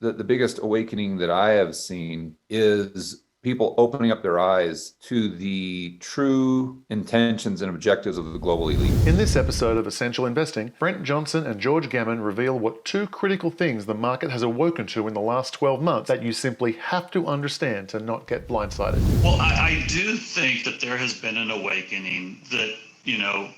the biggest awakening that I have seen is people opening up their eyes to the true intentions and objectives of the global elite. In this episode of Essential Investing, Brent Johnson and George Gammon reveal what two critical things the market has awoken to in the last 12 months that you simply have to understand to not get blindsided. Well, I do think that there has been an awakening that,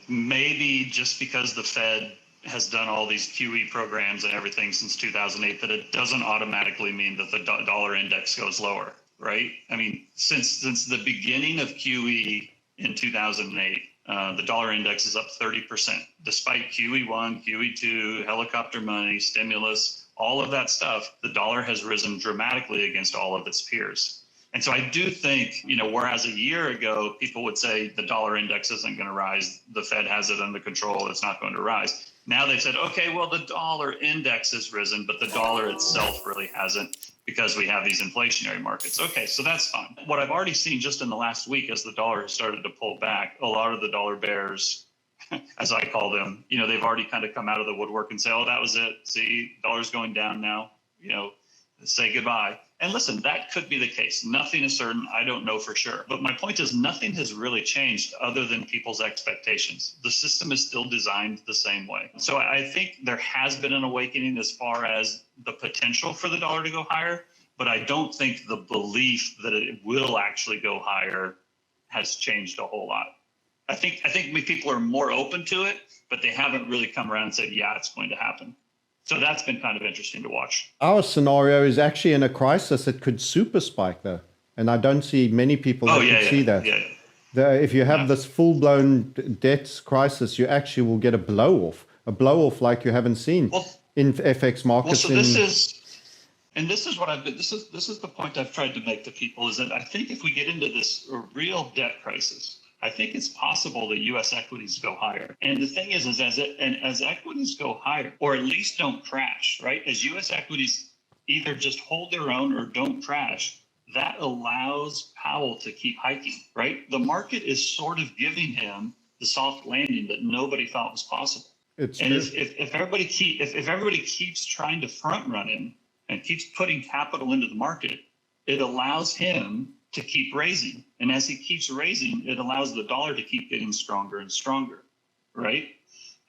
maybe just because the Fed has done all these QE programs and everything since 2008, that it doesn't automatically mean that the dollar index goes lower, right? I mean, since the beginning of QE in 2008, the dollar index is up 30%, despite QE1, QE2, helicopter money, stimulus, all of that stuff. The dollar has risen dramatically against all of its peers. And so I do think, whereas a year ago, people would say the dollar index isn't going to rise, the Fed has it under control, it's not going to rise. Now they've said, okay, well, the dollar index has risen, but the dollar itself really hasn't because we have these inflationary markets. Okay, so that's fine. What I've already seen just in the last week as the dollar has started to pull back, a lot of the dollar bears, as I call them, they've already kind of come out of the woodwork and say, oh, that was it. See, dollar's going down now, say goodbye. And listen, that could be the case. Nothing is certain. I don't know for sure. But my point is nothing has really changed other than people's expectations. The system is still designed the same way. So I think there has been an awakening as far as the potential for the dollar to go higher, but I don't think the belief that it will actually go higher has changed a whole lot. I think people are more open to it, but they haven't really come around and said, yeah, it's going to happen. So that's been kind of interesting to watch. Our scenario is actually in a crisis. It could super spike though. And I don't see many people that could see that. Yeah. If you have this full-blown debt crisis, you actually will get a blow-off like you haven't seen in FX markets. Well, so this is the point I've tried to make to people is that I think if we get into this real debt crisis, I think it's possible that U.S. equities go higher. And the thing is as equities go higher, or at least don't crash, right? As U.S. equities either just hold their own or don't crash, that allows Powell to keep hiking, right? The market is sort of giving him the soft landing that nobody thought was possible. If everybody keeps trying to front run him and keeps putting capital into the market, it allows him to keep raising. And as he keeps raising, it allows the dollar to keep getting stronger and stronger, right?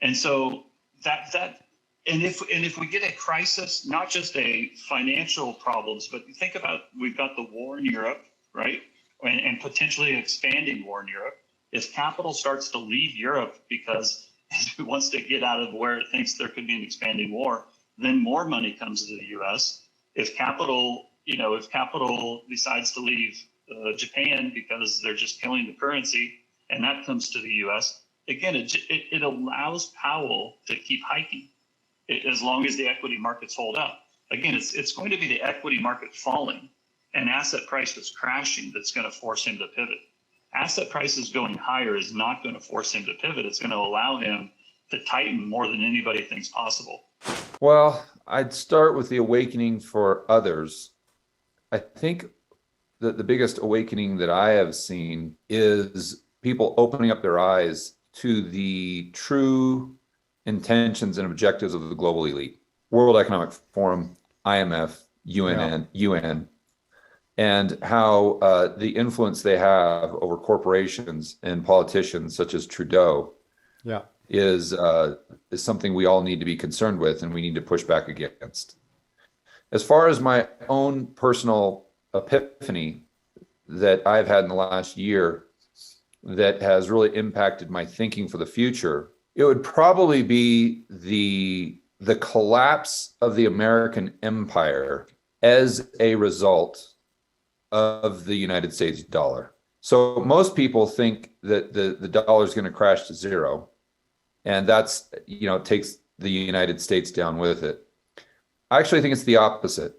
And so if we get a crisis, not just a financial problems, but think about, we've got the war in Europe, right? And potentially an expanding war in Europe. If capital starts to leave Europe because it wants to get out of where it thinks there could be an expanding war, then more money comes to the US. If capital decides to leave Japan because they're just killing the currency, and that comes to the U.S. Again, it allows Powell to keep hiking as long as the equity markets hold up. Again, it's going to be the equity market falling and asset prices crashing that's going to force him to pivot. Asset prices going higher is not going to force him to pivot. It's going to allow him to tighten more than anybody thinks possible. Well, I'd start with the awakening for others. I think that the biggest awakening that I have seen is people opening up their eyes to the true intentions and objectives of the global elite. World Economic Forum, IMF, UN, and how the influence they have over corporations and politicians such as Trudeau is something we all need to be concerned with and we need to push back against. As far as my own personal epiphany that I've had in the last year that has really impacted my thinking for the future, it would probably be the collapse of the American empire as a result of the United States dollar. So most people think that the dollar is going to crash to zero, and that's, takes the United States down with it. I actually think it's the opposite.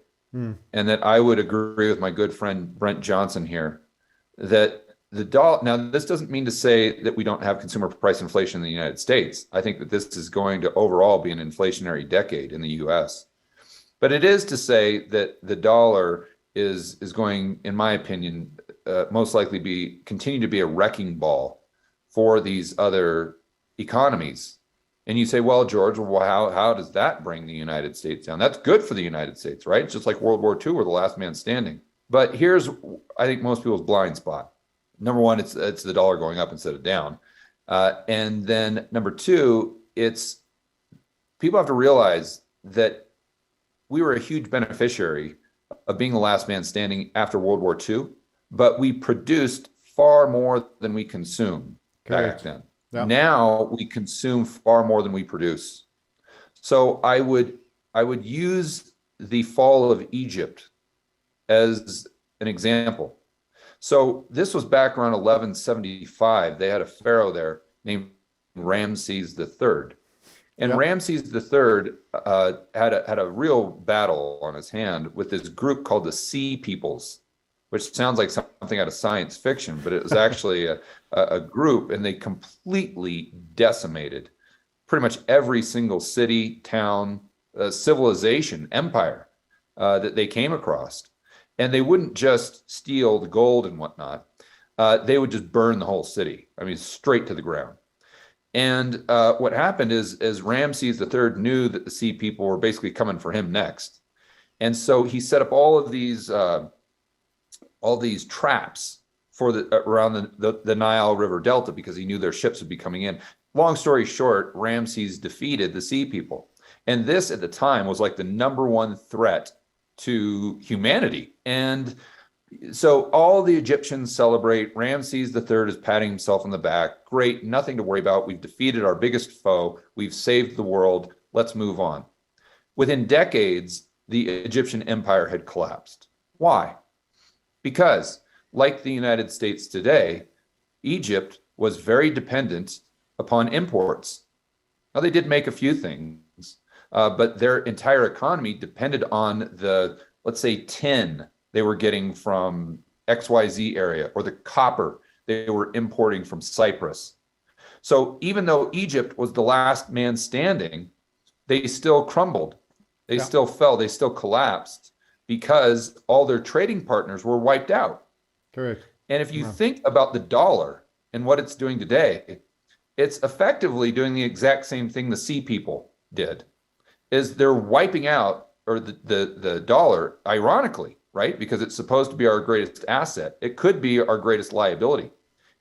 And that I would agree with my good friend Brent Johnson here, that the dollar, now this doesn't mean to say that we don't have consumer price inflation in the United States. I think that this is going to overall be an inflationary decade in the US. But it is to say that the dollar is going, in my opinion, most likely continue to be a wrecking ball for these other economies And you say, well, George, well, how does that bring the United States down? That's good for the United States, right? It's just like World War II, we're the last man standing. But here's, I think, most people's blind spot. Number one, it's the dollar going up instead of down. And then number two, it's people have to realize that we were a huge beneficiary of being the last man standing after World War II, but we produced far more than we consumed back then. Yeah. Now we consume far more than we produce. So I would use the fall of Egypt as an example. So this was back around 1175. They had a pharaoh there named Ramses III. And yep. Ramses III had a real battle on his hand with this group called the Sea Peoples, which sounds like something out of science fiction, but it was actually a group, and they completely decimated pretty much every single city, town, civilization, empire that they came across. And they wouldn't just steal the gold and whatnot. They would just burn the whole city. I mean, straight to the ground. And what happened is Ramses III knew that the Sea People were basically coming for him next. And so he set up all these traps for around the Nile River Delta because he knew their ships would be coming in. Long story short, Ramses defeated the Sea People. And this at the time was like the #1 threat to humanity. And so all the Egyptians celebrate. Ramses III is patting himself on the back. Great, nothing to worry about. We've defeated our biggest foe. We've saved the world. Let's move on. Within decades, the Egyptian empire had collapsed. Why? Because, like the United States today, Egypt was very dependent upon imports. Now, they did make a few things, but their entire economy depended on the, let's say, tin they were getting from XYZ area, or the copper they were importing from Cyprus. So even though Egypt was the last man standing, they still crumbled. They still fell. They still collapsed because all their trading partners were wiped out. Correct. And if you think about the dollar and what it's doing today, it's effectively doing the exact same thing the Sea People did, is they're wiping out, or the dollar, ironically, right? Because it's supposed to be our greatest asset. It could be our greatest liability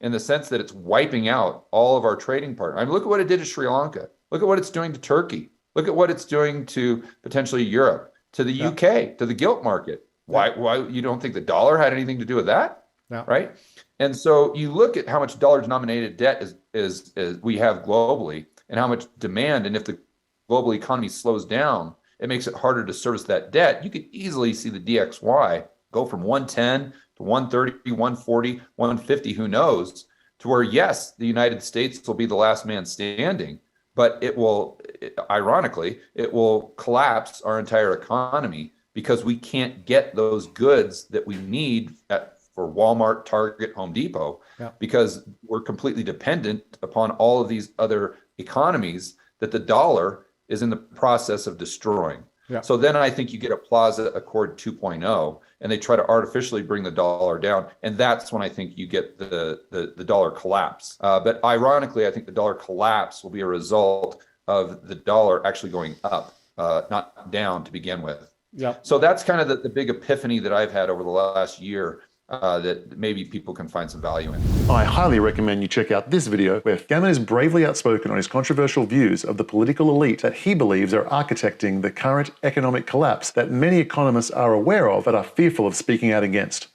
in the sense that it's wiping out all of our trading partners. I mean, look at what it did to Sri Lanka. Look at what it's doing to Turkey. Look at what it's doing to potentially Europe, to the UK, to the gilt market. Why you don't think the dollar had anything to do with that? Right? And so you look at how much dollar-denominated debt is we have globally, and how much demand, and if the global economy slows down, it makes it harder to service that debt. You could easily see the DXY go from 110 to 130, 140, 150, who knows, to where, yes, the United States will be the last man standing, but ironically, it will collapse our entire economy because we can't get those goods that we need for Walmart, Target, Home Depot, because we're completely dependent upon all of these other economies that the dollar is in the process of destroying. So then I think you get a Plaza Accord 2.0, and they try to artificially bring the dollar down. And that's when I think you get the dollar collapse. But ironically, I think the dollar collapse will be a result of the dollar actually going up, not down to begin with. So that's kind of the big epiphany that I've had over the last year, that maybe people can find some value in. I highly recommend you check out this video where Gammon is bravely outspoken on his controversial views of the political elite that he believes are architecting the current economic collapse that many economists are aware of but are fearful of speaking out against.